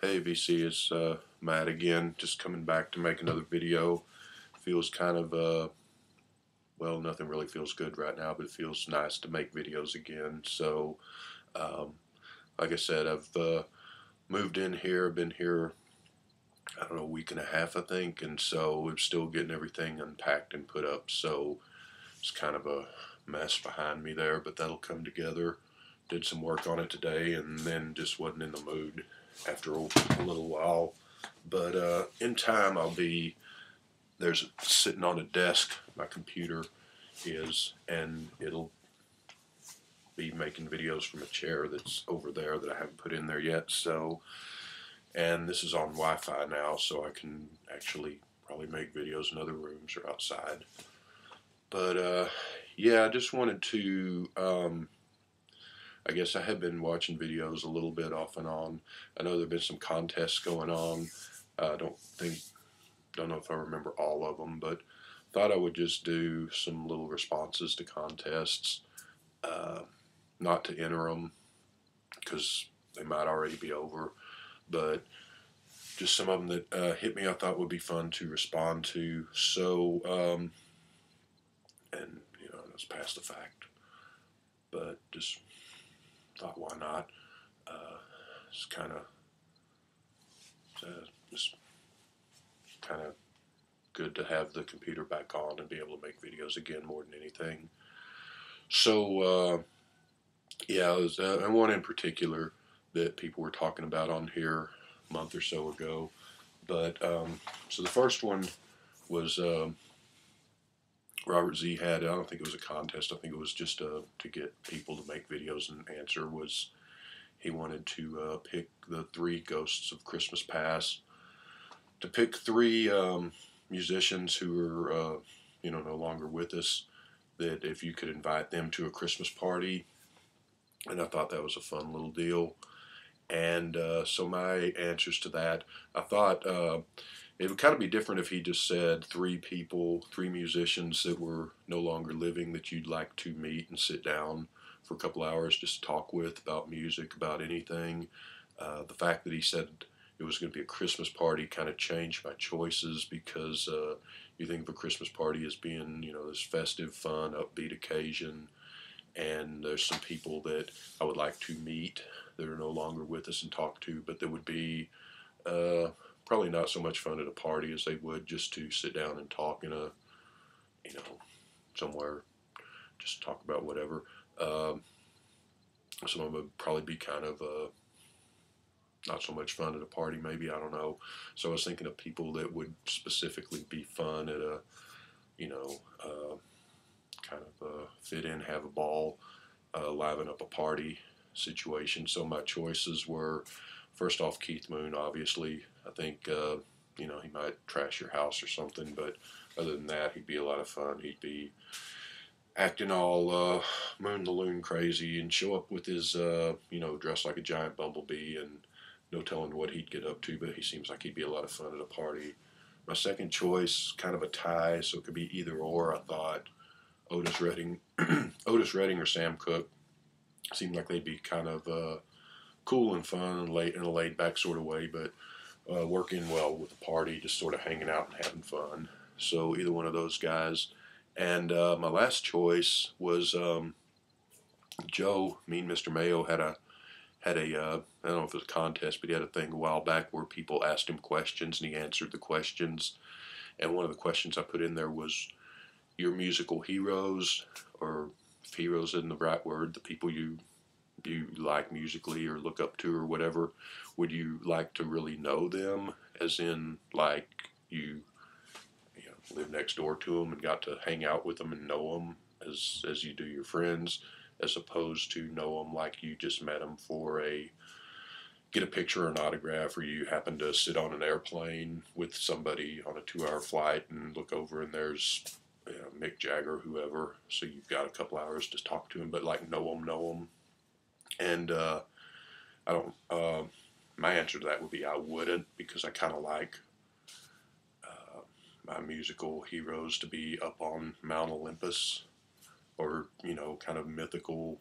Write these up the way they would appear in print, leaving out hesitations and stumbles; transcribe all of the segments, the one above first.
Hey VC, it's Matt again, just coming back to make another video. Feels kind of, well, nothing really feels good right now, but it feels nice to make videos again. So, um, like I said, I've moved in here, been here, I don't know, a week and a half, I think, and so I'm still getting everything unpacked and put up. So, it's kind of a mess behind me there, but that'll come together. Did some work on it today, and then just wasn't in the mood after a little while. But in time, there's sitting on a desk, my computer is, and it'll be making videos from a chair that's over there that I haven't put in there yet. So, and this is on Wi-Fi now, so I can actually probably make videos in other rooms or outside. But yeah, I just wanted to, I guess I have been watching videos a little bit off and on. I know there have been some contests going on. I don't know if I remember all of them, but thought I would just do some little responses to contests, not to enter them because they might already be over, but just some of them that hit me I thought would be fun to respond to. So, and you know, it's past the fact, but just thought why not? It's kind of just kind of good to have the computer back on and be able to make videos again more than anything. So yeah, and one in particular that people were talking about on here a month or so ago. But so the first one was Robert Z had. I don't think it was a contest. I think it was just to get people to make videos and answer. Was he wanted to pick the 3 ghosts of Christmas Past, to pick 3 musicians who are you know, no longer with us, that if you could invite them to a Christmas party. And I thought that was a fun little deal. And so my answers to that, I thought it would kind of be different if he just said 3 people, 3 musicians that were no longer living that you'd like to meet and sit down for a couple hours just to talk with about music, about anything. The fact that he said it was going to be a Christmas party kind of changed my choices, because you think of a Christmas party as being, you know, this festive, fun, upbeat occasion. And there's some people that I would like to meet that are no longer with us and talk to, but that would be probably not so much fun at a party as they would just to sit down and talk in a, you know, somewhere, just talk about whatever. Some of them would probably be kind of not so much fun at a party, maybe, I don't know. So I was thinking of people that would specifically be fun at a, you know, kind of fit in, have a ball, liven up a party situation. So my choices were, first off, Keith Moon, obviously. I think, you know, he might trash your house or something, but other than that, he'd be a lot of fun. He'd be acting all Moon the Loon crazy and show up with his, you know, dressed like a giant bumblebee, and no telling what he'd get up to, but he seems like he'd be a lot of fun at a party. My second choice, kind of a tie, so it could be either or. I thought Otis Redding, Otis Redding or Sam Cooke seemed like they'd be kind of cool and fun and in a laid back sort of way, but working well with the party, just sort of hanging out and having fun. So either one of those guys. And my last choice was Joe, Mean Mr. Mayo, had a I don't know if it was a contest, but he had a thing a while back where people asked him questions and he answered the questions. And one of the questions I put in there was your musical heroes, or if heroes isn't the right word, the people you like musically or look up to or whatever. Would you like to really know them, as in like you know, live next door to them and got to hang out with them and know them as you do your friends, as opposed to know them like you just met them for a get a picture or an autograph, or you happen to sit on an airplane with somebody on a 2-hour flight and look over and there's, you know, Mick Jagger, whoever, so you've got a couple hours to talk to him, but like know them. And I don't. My answer to that would be I wouldn't, because I kind of like my musical heroes to be up on Mount Olympus, or, you know, kind of mythical.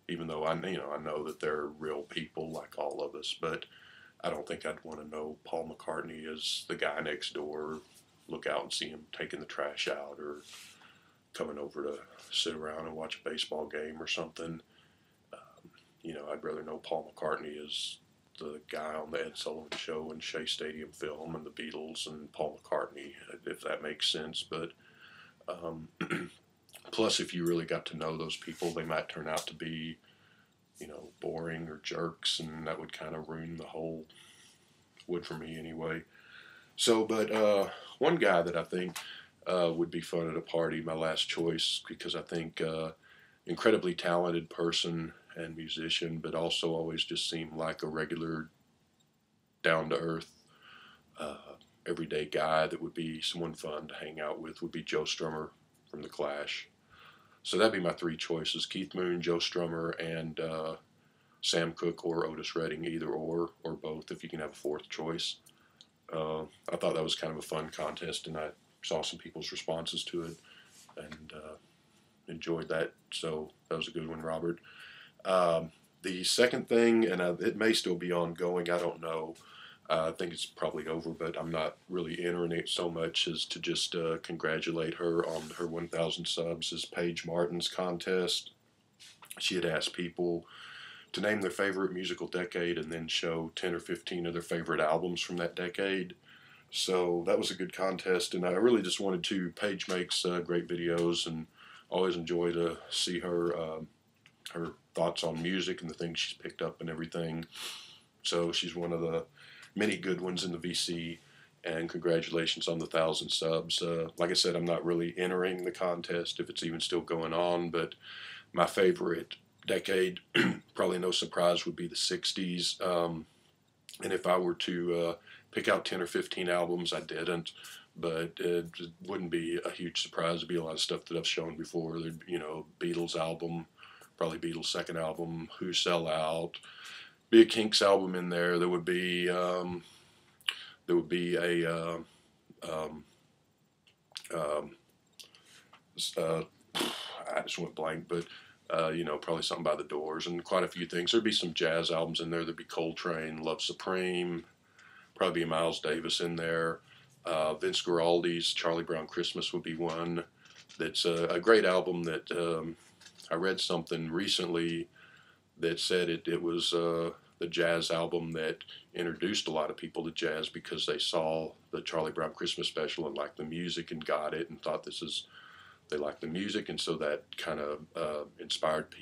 Even though I know that they're real people like all of us, but I don't think I'd want to know Paul McCartney as the guy next door. Look out and see him taking the trash out or coming over to sit around and watch a baseball game or something. I'd rather know Paul McCartney as the guy on the Ed Sullivan Show and Shea Stadium film and the Beatles and Paul McCartney, if that makes sense. But plus, if you really got to know those people, they might turn out to be, boring or jerks, and that would kind of ruin the whole, would for me anyway. So, but one guy that I think would be fun at a party, my last choice, because I think incredibly talented person and musician, but also always just seemed like a regular, down to earth, everyday guy that would be someone fun to hang out with, would be Joe Strummer from The Clash. So that'd be my three choices: Keith Moon, Joe Strummer, and Sam Cooke or Otis Redding, either or both, if you can have a fourth choice. I thought that was kind of a fun contest, and I saw some people's responses to it, and enjoyed that. So that was a good one, Robert. The second thing, and it may still be ongoing, I don't know. I think it's probably over, but I'm not really entering it so much as to just congratulate her on her 1,000 subs, is Paige Martin's contest. She had asked people to name their favorite musical decade and then show 10 or 15 of their favorite albums from that decade. So that was a good contest, and I really just wanted to. Paige makes great videos, and always enjoy to see her her thoughts on music and the things she's picked up and everything. So she's one of the many good ones in the VC, and congratulations on the 1,000 subs. Like I said, I'm not really entering the contest if it's even still going on, but my favorite decade, probably no surprise, would be the 60s. And if I were to pick out 10 or 15 albums, I didn't, but it wouldn't be a huge surprise. It'd be a lot of stuff that I've shown before. There'd, Beatles album, probably Beatles' second album, Who Sell Out, be a Kinks album in there. There would be a I just went blank, but probably something by the Doors and quite a few things. There'd be some jazz albums in there. There'd be Coltrane, Love Supreme, probably be Miles Davis in there. Vince Guaraldi's Charlie Brown Christmas would be one. That's a great album that I read something recently that said it was the jazz album that introduced a lot of people to jazz because they saw the Charlie Brown Christmas special and liked the music and got it and thought they liked the music, and so that kind of inspired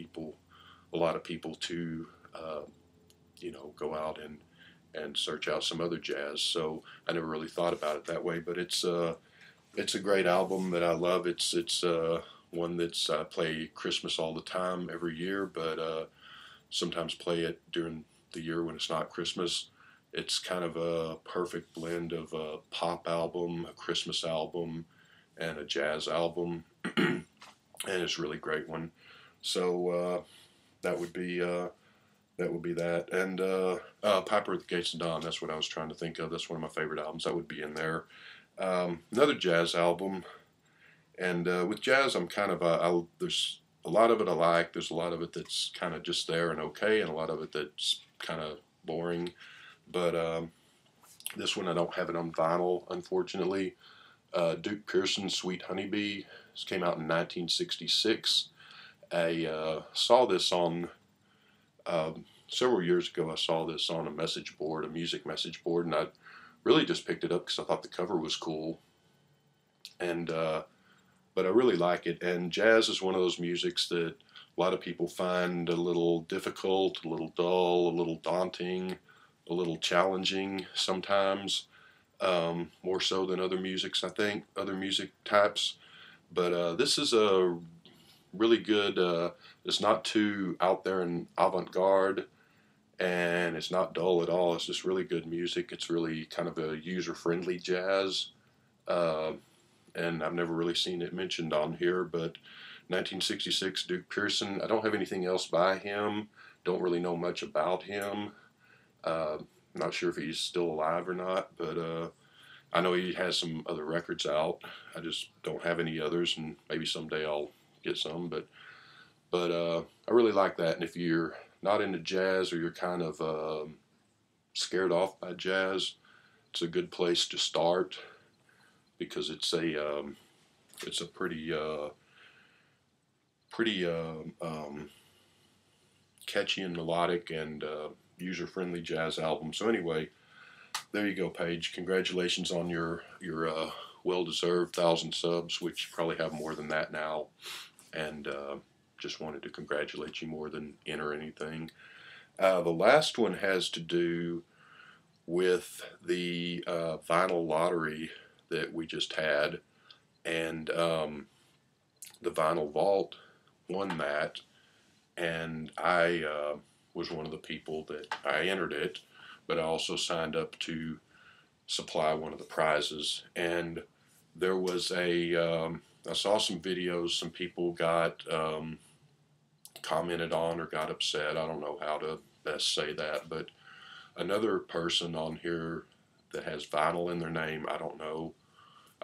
a lot of people to go out and search out some other jazz. So I never really thought about it that way, but it's a great album that I love. It's one that's I play Christmas all the time every year, but sometimes play it during the year when it's not Christmas. It's kind of a perfect blend of a pop album, a Christmas album, and a jazz album, and it's a really great one. So that would be that. And Piper at the Gates of Dawn. That's what I was trying to think of. That's one of my favorite albums. That would be in there. Another jazz album, and with jazz, I'm kind of there's a lot of it I like. There's a lot of it that's kind of just there and okay, and a lot of it that's kind of boring. But this one I don't have it on vinyl, unfortunately. Duke Pearson's Sweet Honeybee. This came out in 1966. I saw this on several years ago. I saw this on a message board, a music message board, and I really just picked it up because I thought the cover was cool. And but I really like it. And jazz is one of those musics that a lot of people find a little difficult, a little dull, a little daunting, a little challenging sometimes, more so than other musics, I think, other music types. But this is a really good, it's not too out there and avant-garde, and it's not dull at all. It's just really good music. It's really kind of a user-friendly jazz. And I've never really seen it mentioned on here, but 1966 Duke Pearson. I don't have anything else by him. Don't really know much about him. Not sure if he's still alive or not, but I know he has some other records out. I just don't have any others, and maybe someday I'll get some. But I really like that. And if you're not into jazz, or you're kind of scared off by jazz, it's a good place to start because it's a pretty catchy and melodic and user-friendly jazz album. So anyway, there you go, Paige. Congratulations on your well-deserved 1,000 subs, which you probably have more than that now. And just wanted to congratulate you more than enter anything. The last one has to do with the vinyl lottery that we just had, and the Vinyl Vault won that, and I was one of the people that I entered it, but I also signed up to supply one of the prizes. And there was I saw some videos, some people got commented on or got upset. I don't know how to best say that, but another person on here that has vinyl in their name, I don't know.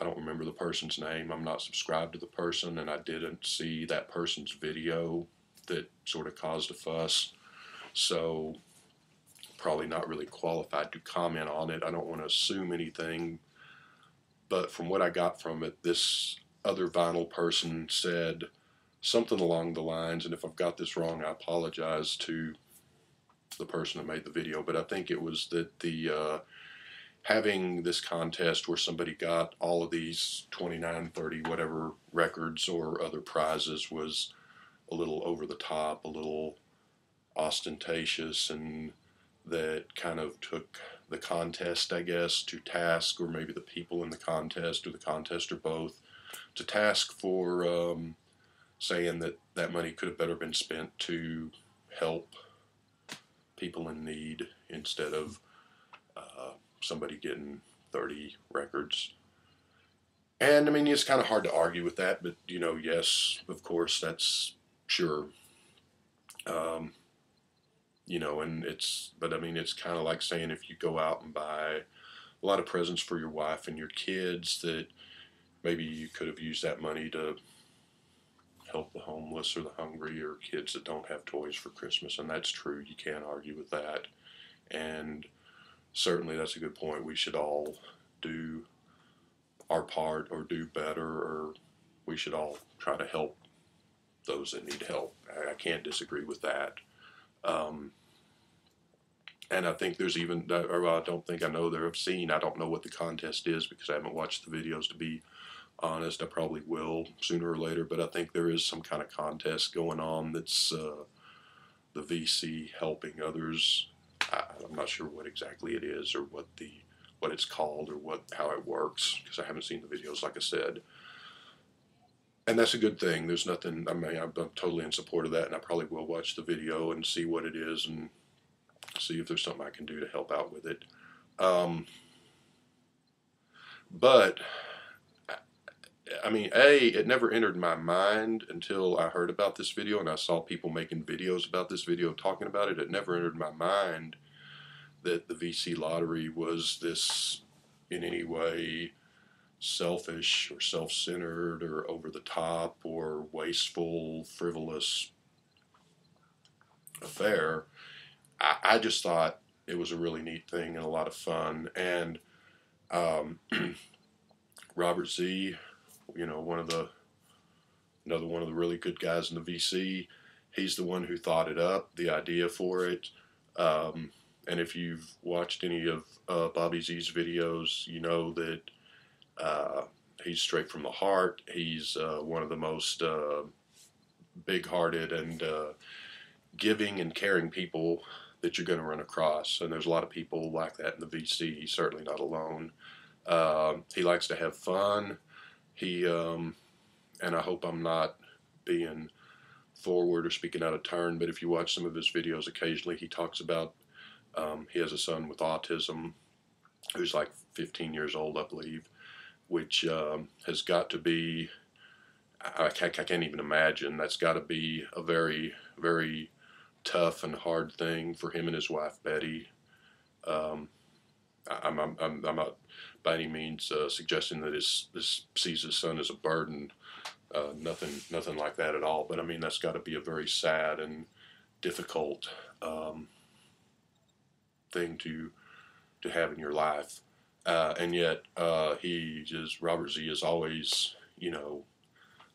I don't remember the person's name. I'm not subscribed to the person, and I didn't see that person's video that sort of caused a fuss. So probably not really qualified to comment on it. I don't want to assume anything, but from what I got from it, this other vinyl person said something along the lines, and if I've got this wrong, I apologize to the person that made the video, but I think it was that the having this contest where somebody got all of these 29, 30, whatever records or other prizes was a little over the top, a little ostentatious, and that kind of took the contest, I guess, to task, or maybe the people in the contest or the contest or both, to task for saying that that money could have better been spent to help people in need instead of somebody getting 30 records. And I mean, it's kind of hard to argue with that, but you know, yes, of course, that's sure. You know, and but I mean, it's kind of like saying if you go out and buy a lot of presents for your wife and your kids, that maybe you could have used that money to help the homeless or the hungry or kids that don't have toys for Christmas. And that's true. You can't argue with that. And certainly that's a good point. We should all do our part or do better, or we should all try to help those that need help. I can't disagree with that. And I think there's even, or I don't think I know there. I don't know what the contest is because I haven't watched the videos, to be honest. I probably will sooner or later, but I think there is some kind of contest going on that's the VC helping others. I'm not sure what exactly it is or what it's called or how it works because I haven't seen the videos, like I said. And that's a good thing. There's nothing, I mean, I'm totally in support of that, and I probably will watch the video and see what it is and see if there's something I can do to help out with it. But I mean, it never entered my mind until I heard about this video and I saw people making videos about this video talking about it. It never entered my mind that the VC lottery was this in any way selfish or self-centered or over the top or wasteful, frivolous affair. I just thought it was a really neat thing and a lot of fun. And Robert Z, you know, another one of the really good guys in the VC, he's the one who thought it up, the idea for it. And if you've watched any of Bobby Z's videos, you know that he's straight from the heart. He's one of the most big-hearted and giving and caring people that you're going to run across. And there's a lot of people like that in the VC. He's certainly not alone. He likes to have fun. And I hope I'm not being forward or speaking out of turn, but if you watch some of his videos, occasionally he talks about he has a son with autism who's like 15 years old, I believe, which has got to be, I can't even imagine, that's got to be a very, very tough and hard thing for him and his wife, Betty. I'm not by any means suggesting that this sees his son as a burden. Nothing like that at all. But I mean, that's got to be a very sad and difficult thing to have in your life. And yet, Robert Z is always,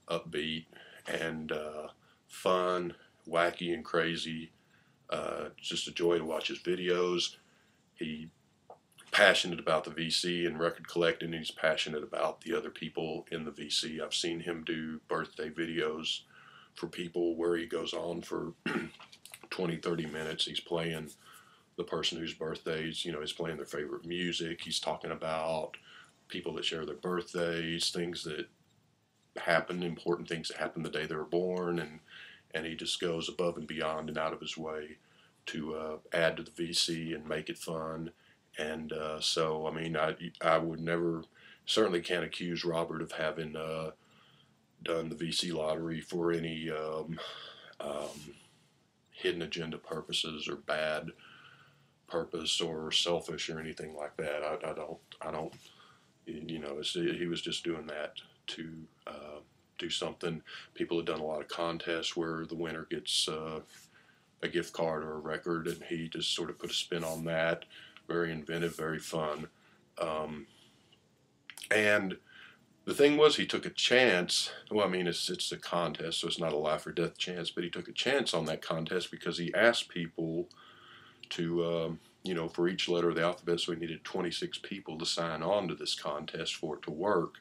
upbeat and fun, wacky, and crazy. Just a joy to watch his videos. He's passionate about the VC and record collecting. And he's passionate about the other people in the VC. I've seen him do birthday videos for people where he goes on for 20, 30 minutes. He's playing the person whose birthdays, he's playing their favorite music. He's talking about people that share their birthdays, things that happen, important things that happen the day they were born, and he just goes above and beyond and out of his way to add to the VC and make it fun. And so, I mean, I would never, certainly can't accuse Robert of having done the VC lottery for any hidden agenda purposes or bad purpose or selfish or anything like that. I don't, he was just doing that to do something. People have done a lot of contests where the winner gets a gift card or a record, and he just sort of put a spin on that. Very inventive, very fun. And the thing was, he took a chance. Well, I mean, it's a contest, so it's not a life or death chance, but he took a chance on that contest because he asked people to, for each letter of the alphabet, so he needed 26 people to sign on to this contest for it to work,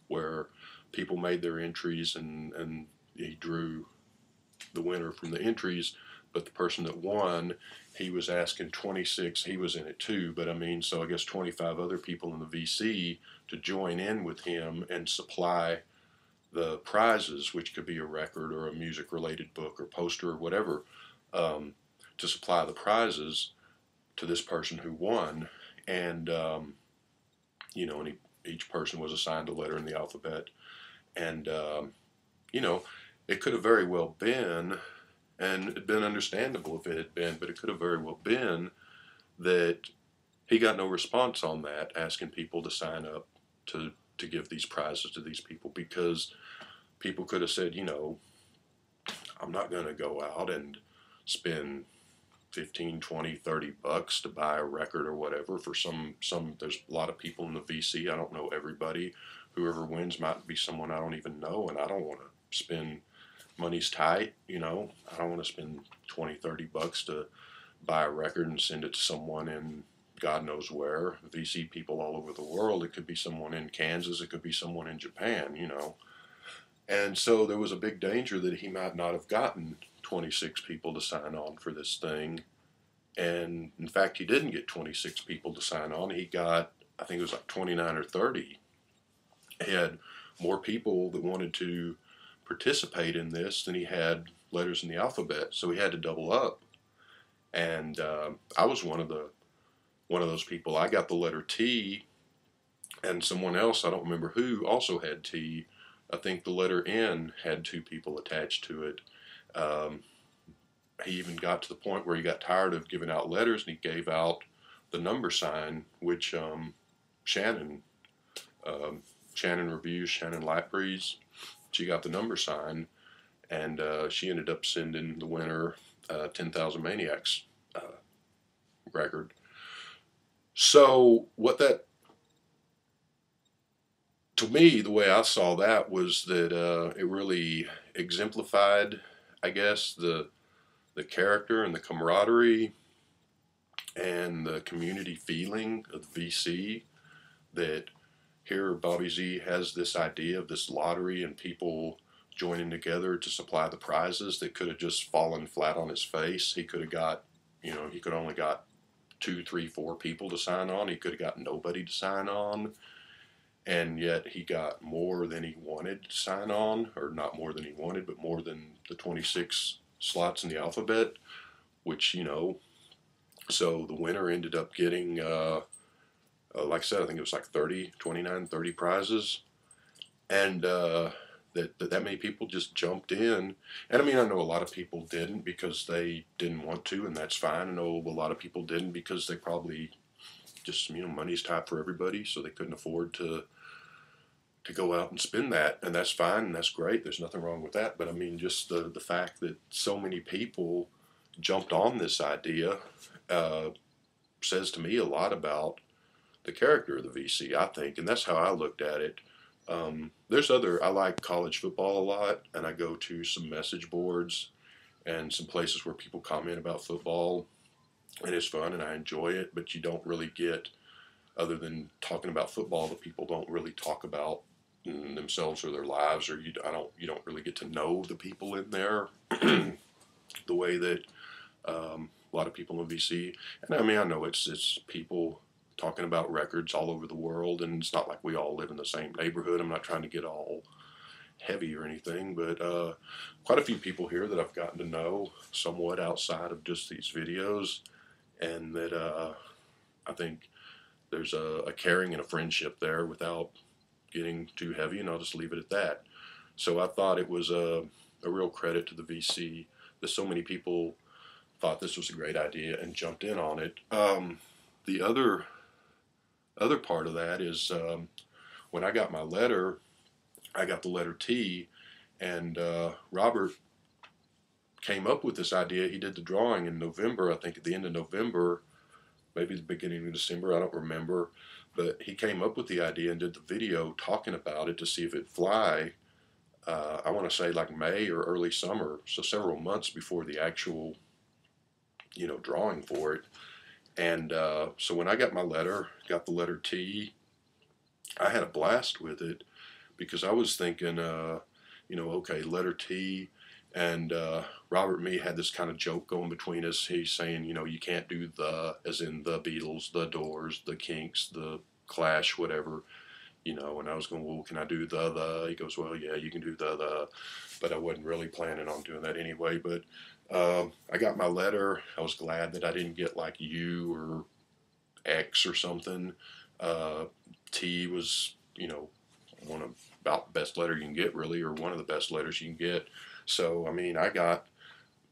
where people made their entries and he drew the winner from the entries, but the person that won, he was asking 26, he was in it too, but I mean, so I guess 25 other people in the VC to join in with him and supply the prizes, which could be a record or a music-related book or poster or whatever, to supply the prizes to this person who won. And, and each person was assigned a letter in the alphabet. And, it could have very well been, and it'd been understandable if it had been, but it could have very well been that he got no response on that, asking people to sign up to give these prizes to these people, because people could have said, I'm not going to go out and spend 15, 20, 30 bucks to buy a record or whatever for some, there's a lot of people in the VC. I don't know everybody. Whoever wins might be someone I don't even know, and I don't want to spend, money's tight, I don't want to spend 20, 30 bucks to buy a record and send it to someone in God knows where. VC people all over the world. It could be someone in Kansas. It could be someone in Japan, And so there was a big danger that he might not have gotten 26 people to sign on for this thing. And in fact, he didn't get 26 people to sign on. He got, I think it was like 29 or 30. He had more people that wanted to participate in this than he had letters in the alphabet, so he had to double up. And I was one of those people. I got the letter T, and someone else, I don't remember who, also had T. I think the letter N had 2 people attached to it. He even got to the point where he got tired of giving out letters, and he gave out the number sign, which Shannon reviews, Shannon Lightbreeze, she got the number sign, and she ended up sending the winner 10,000 Maniacs record. So what that, to me, the way I saw that was that it really exemplified, I guess, the character and the camaraderie and the community feeling of the VC, that here Bobby Z has this idea of this lottery and people joining together to supply the prizes that could have just fallen flat on his face. He could have got, he could only got 2, 3, 4 people to sign on. He could have got nobody to sign on. And yet he got more than he wanted to sign on, or not more than he wanted, but more than the 26 slots in the alphabet, which, so the winner ended up getting, like I said, I think it was like 29, 30 prizes. And that many people just jumped in. And I mean, I know a lot of people didn't because they didn't want to, and that's fine. I know a lot of people didn't because they probably just, money's tight for everybody, so they couldn't afford to go out and spend that, and that's fine, and that's great. There's nothing wrong with that. But I mean, just the fact that so many people jumped on this idea, says to me a lot about the character of the VC, I think, and that's how I looked at it. I like college football a lot, and I go to some message boards and some places where people comment about football, and it's fun and I enjoy it, but you don't really get, other than talking about football, the people don't really talk about themselves or their lives, or you don't really get to know the people in there the way that a lot of people in VC. And I mean, I know it's people talking about records all over the world, and it's not like we all live in the same neighborhood. I'm not trying to get all heavy or anything, but quite a few people here that I've gotten to know somewhat outside of just these videos, and that I think there's a caring and a friendship there without getting too heavy, and I'll just leave it at that. So I thought it was a real credit to the VC that so many people thought this was a great idea and jumped in on it. The other part of that is when I got my letter, I got the letter T, and Robert came up with this idea. He did the drawing in November, I think at the end of November, maybe the beginning of December, I don't remember, but he came up with the idea and did the video talking about it to see if it'd fly. I want to say like May or early summer, so several months before the actual, drawing for it. And so when I got my letter, got the letter T, I had a blast with it because I was thinking, okay, letter T. And Robert and me had this kind of joke going between us. He's saying, you can't do the, as in the Beatles, the Doors, the Kinks, the Clash, whatever, and I was going, well, can I do the? He goes, well, yeah, you can do the, but I wasn't really planning on doing that anyway. But I got my letter. I was glad that I didn't get like U or X or something. T was, one of about the best letter you can get, really, or one of the best letters you can get. So, I mean, I got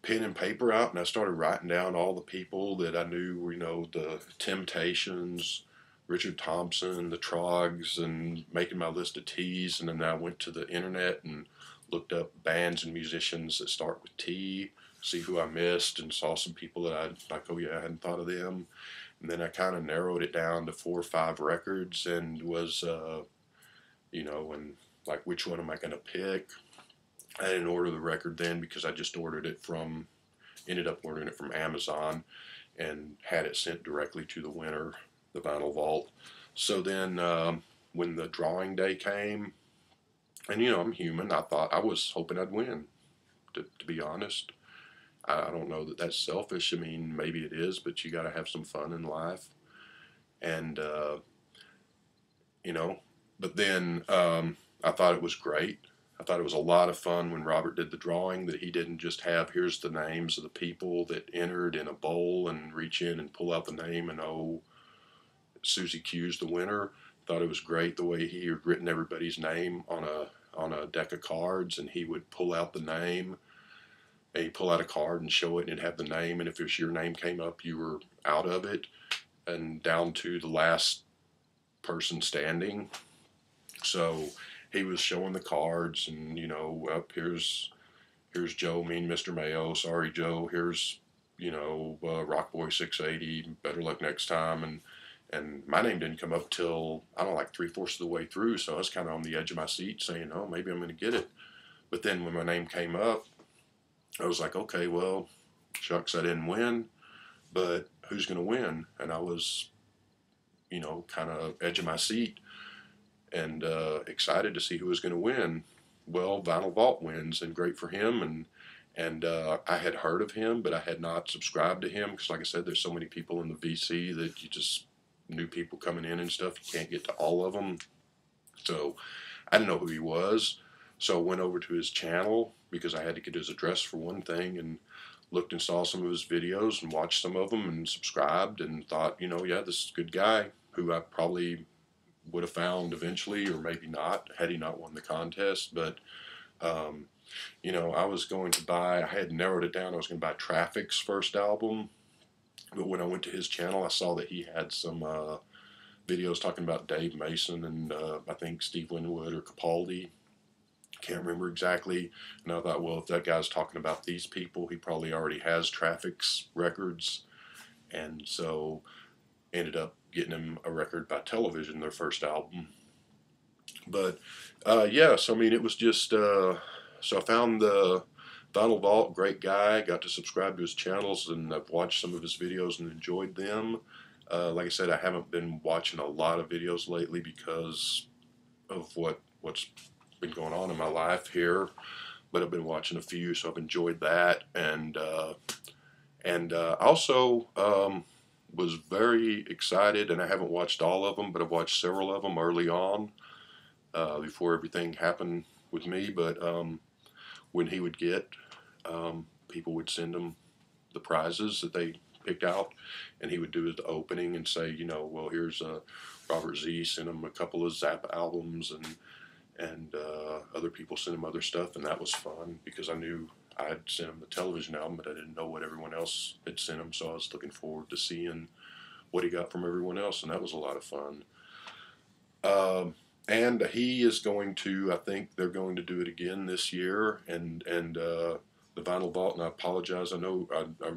pen and paper out and I started writing down all the people that I knew, the Temptations, Richard Thompson, the Troggs, and making my list of T's. And then I went to the internet and looked up bands and musicians that start with T, see who I missed, and saw some people that I like, oh yeah, I hadn't thought of them. And then I kind of narrowed it down to 4 or 5 records and was, and like, which one am I going to pick? I didn't order the record then because I just ended up ordering it from Amazon and had it sent directly to the winner, the Vinyl Vault. So then when the drawing day came, and I'm human, I was hoping I'd win, to be honest. I don't know that that's selfish. I mean, maybe it is, but you got to have some fun in life. And, but then I thought it was great. I thought it was a lot of fun when Robert did the drawing, that he didn't just have, here's the names of the people that entered in a bowl and reach in and pull out the name and, Susie Q's the winner. Thought it was great the way he had written everybody's name on a deck of cards, and he would pull out the name, and he'd pull out a card and show it, and it'd have the name, and if your name came up, you were out of it, and down to the last person standing. So he was showing the cards, and up here's Joe, mean Mr. Mayo. Sorry, Joe. Here's Rockboy 680. Better luck next time. And my name didn't come up till I don't know, like 3/4 of the way through. So I was kind of on the edge of my seat, saying, "Oh, maybe I'm going to get it." But then when my name came up, I was like, "Okay, well, shucks, I didn't win, but who's going to win?" And I was, kind of edge of my seat and excited to see who was going to win. Well, Vinyl Vault wins, and great for him. And I had heard of him, but I had not subscribed to him because, like I said, there's so many people in the VC that you just new people coming in and stuff. You can't get to all of them. So I didn't know who he was. So I went over to his channel because I had to get his address for one thing, and looked and saw some of his videos and watched some of them and subscribed and thought, yeah, this is a good guy who I probably would have found eventually, or maybe not, had he not won the contest. But, I was going to buy, I had narrowed it down, I was going to buy Traffic's first album. But when I went to his channel, I saw that he had some videos talking about Dave Mason and I think Steve Winwood or Capaldi. Can't remember exactly. And I thought, well, if that guy's talking about these people, he probably already has Traffic's records. And so ended up getting him a record by Television, their first album. But yeah, so I mean, it was just so I found the Vinyl Vault, great guy. Got to subscribe to his channels, and I've watched some of his videos and enjoyed them. Like I said, I haven't been watching a lot of videos lately because of what's been going on in my life here. But I've been watching a few, so I've enjoyed that, and also was very excited. And I haven't watched all of them, but I've watched several of them early on before everything happened with me. But when he would get, people would send him the prizes that they picked out, and he would do the opening and say, you know, well, here's Robert Z sent him a couple of Zappa albums, and other people sent him other stuff, and that was fun because I knew I had sent him the Television album, but I didn't know what everyone else had sent him, so I was looking forward to seeing what he got from everyone else, and that was a lot of fun. And he is going to, I think they're going to do it again this year, and the Vinyl Vault, and I apologize, I know I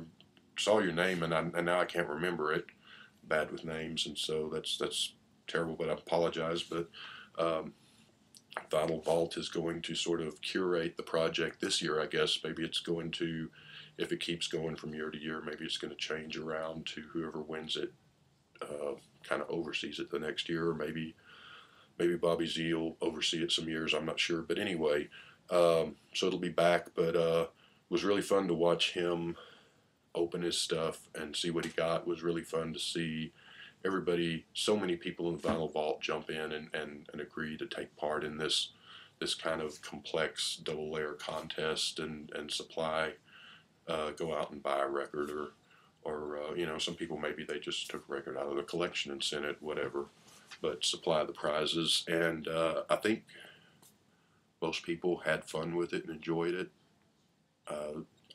saw your name, and now I can't remember it, bad with names, and so that's terrible, but I apologize, but Vinyl Vault is going to sort of curate the project this year, I guess. Maybe it's going to, if it keeps going from year to year, maybe it's going to change around to whoever wins it kind of oversees it the next year, or maybe Bobby Z will oversee it some years. I'm not sure, but anyway, so it'll be back. But it was really fun to watch him open his stuff and see what he got. It was really fun to see everybody, so many people in the Vinyl Vault jump in and agree to take part in this kind of complex double layer contest and supply, go out and buy a record, or you know, some people maybe they just took a record out of the collection and sent it, whatever, but supply the prizes. And I think most people had fun with it and enjoyed it.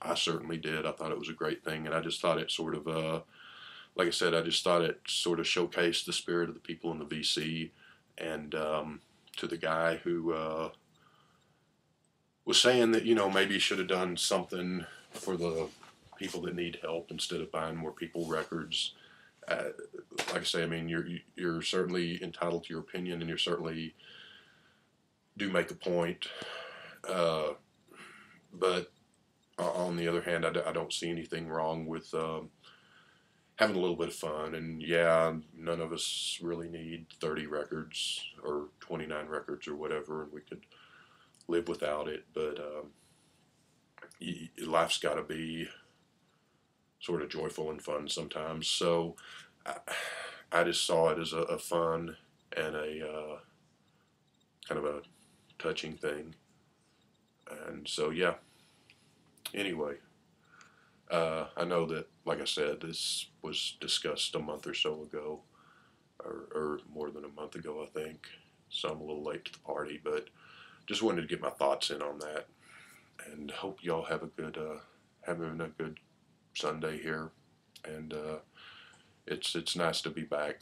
I certainly did. I thought it was a great thing, and I just thought it sort of, like I said, I just thought it sort of showcased the spirit of the people in the VC. And to the guy who was saying that, you know, maybe he should have done something for the people that need help instead of buying more people records. Like I say, I mean, you're certainly entitled to your opinion, and you certainly do make a point. But on the other hand, I don't see anything wrong with having a little bit of fun. And yeah, none of us really need 30 records or 29 records or whatever, and we could live without it. But life's got to be sort of joyful and fun sometimes. So I just saw it as a fun and a kind of a touching thing. And so, yeah. Anyway, I know that, like I said, this was discussed a month or so ago, or more than a month ago, I think. So I'm a little late to the party, but just wanted to get my thoughts in on that. And hope y'all have a good, having a good Sunday here. And it's nice to be back